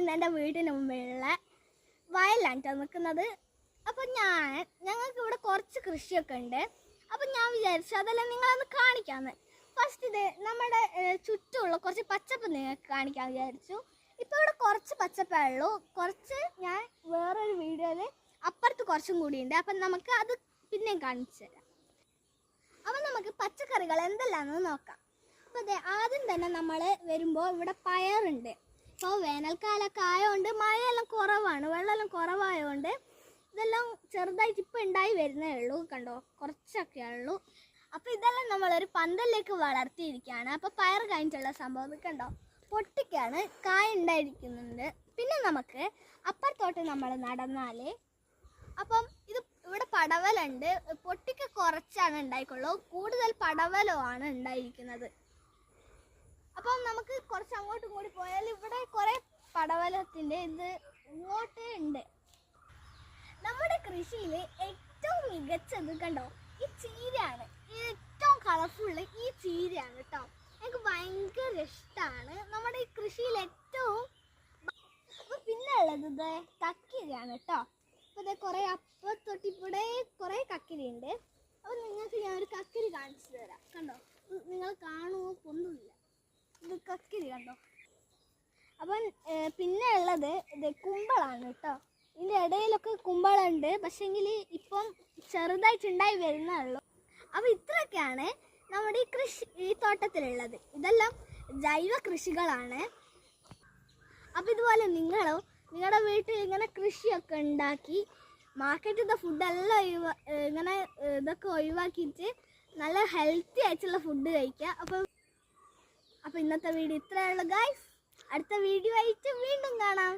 ഇന്ന് എൻ്റെ വീടിന് മുമ്പിലുള്ള വയലാണ് നിൽക്കുന്നത്. അപ്പോൾ ഞങ്ങൾക്ക് ഇവിടെ കുറച്ച് കൃഷിയൊക്കെ ഉണ്ട്. അപ്പം ഞാൻ വിചാരിച്ചു അതെല്ലാം നിങ്ങളൊന്ന് കാണിക്കാമെന്ന്. ഫസ്റ്റ് ഇത് നമ്മുടെ ചുറ്റുമുള്ള കുറച്ച് പച്ചപ്പ് നിങ്ങൾക്ക് കാണിക്കാൻ വിചാരിച്ചു. ഇപ്പോൾ ഇവിടെ കുറച്ച് പച്ചപ്പേ ഉള്ളൂ. കുറച്ച് ഞാൻ വേറൊരു വീഡിയോയിൽ അപ്പുറത്ത് കുറച്ചും കൂടിയുണ്ട്. അപ്പം നമുക്ക് അത് പിന്നെയും കാണിച്ചു തരാം. അപ്പം നമുക്ക് പച്ചക്കറികൾ എന്തെല്ലാമെന്ന് നോക്കാം. അപ്പോൾ അതെ, ആദ്യം തന്നെ നമ്മൾ വരുമ്പോൾ ഇവിടെ പയറുണ്ട്. ഇപ്പോൾ വേനൽക്കാലമൊക്കെ ആയതുകൊണ്ട് മഴയെല്ലാം കുറവാണ്, വെള്ളമെല്ലാം കുറവായതുകൊണ്ട് ഇതെല്ലാം ചെറുതായിട്ട് ഇപ്പോൾ ഉണ്ടായി വരുന്നേ ഉള്ളൂ. കണ്ടോ, കുറച്ചൊക്കെ ഉള്ളൂ. അപ്പോൾ ഇതെല്ലാം നമ്മളൊരു പന്തലിലേക്ക് വളർത്തിയിരിക്കുകയാണ്. അപ്പോൾ പയർ കഴിഞ്ഞിട്ടുള്ള സംഭവം കണ്ടോ, പൊട്ടിക്കാണ്, കായ ഉണ്ടായിരിക്കുന്നുണ്ട്. പിന്നെ നമുക്ക് അപ്പുറത്തോട്ട് നമ്മൾ നടന്നാൽ അപ്പം ഇത് ഇവിടെ പടവലുണ്ട്. പൊട്ടിക്ക കുറച്ചാണ് ഉണ്ടായിക്കൊള്ളൂ, കൂടുതൽ പടവലമാണ് ഉണ്ടായിരിക്കുന്നത്. അപ്പം നമുക്ക് കുറച്ച് അങ്ങോട്ടും കൂടി പോയാൽ ഇവിടെ കുറേ പടവലത്തിൻ്റെ ഇത് ഇങ്ങോട്ടേ ഉണ്ട്. നമ്മുടെ കൃഷിയിൽ ഏറ്റവും മികച്ചത് കണ്ടോ ഈ ചീരയാണ്. ഏറ്റവും കളർഫുള്ള് ഈ ചീരയാണ് കേട്ടോ. എനിക്ക് ഭയങ്കര ഇഷ്ടമാണ് നമ്മുടെ ഈ കൃഷിയിൽ ഏറ്റവും. പിന്നെ ഉള്ളത് ഇത് കക്കിരിയാണ് കേട്ടോ. അപ്പോൾ ഇത് കുറേ അപ്പത്തൊട്ടിപ്പൂടെ കുറേ കക്കിരിയുണ്ട്. അപ്പോൾ നിങ്ങൾക്ക് ഞാൻ ഒരു കക്കിരി കാണിച്ചു തരാം. കണ്ടോ, നിങ്ങൾ കാണുമോ ഒന്നുമില്ല, ഇത് കക്കിരി കണ്ടോ. അപ്പം പിന്നെ ഉള്ളത് ഇത് കുമ്പളാണ് കേട്ടോ. ഇതിൻ്റെ ഇടയിലൊക്കെ കുമ്പളുണ്ട്, പക്ഷേങ്കിൽ ഇപ്പം ചെറുതായിട്ടുണ്ടായി വരുന്നേ ഉള്ളൂ. അപ്പോൾ ഇത്രയൊക്കെയാണ് നമ്മുടെ ഈ തോട്ടത്തിലുള്ളത്. ഇതെല്ലാം ജൈവ കൃഷികളാണ്. അപ്പോൾ ഇതുപോലെ നിങ്ങളുടെ വീട്ടിൽ ഇങ്ങനെ കൃഷിയൊക്കെ ഉണ്ടാക്കി മാർക്കറ്റിലത്തെ ഫുഡെല്ലാം ഇങ്ങനെ ഇതൊക്കെ ഒഴിവാക്കിയിട്ട് നല്ല ഹെൽത്തി ആയിട്ടുള്ള ഫുഡ് കഴിക്കുക. അപ്പോൾ ഇന്നത്തെ വീഡിയോ ഇത്രയേ ഉള്ളൂ ഗൈസ്. അടുത്ത വീഡിയോ ആയിട്ട് വീണ്ടും കാണാം.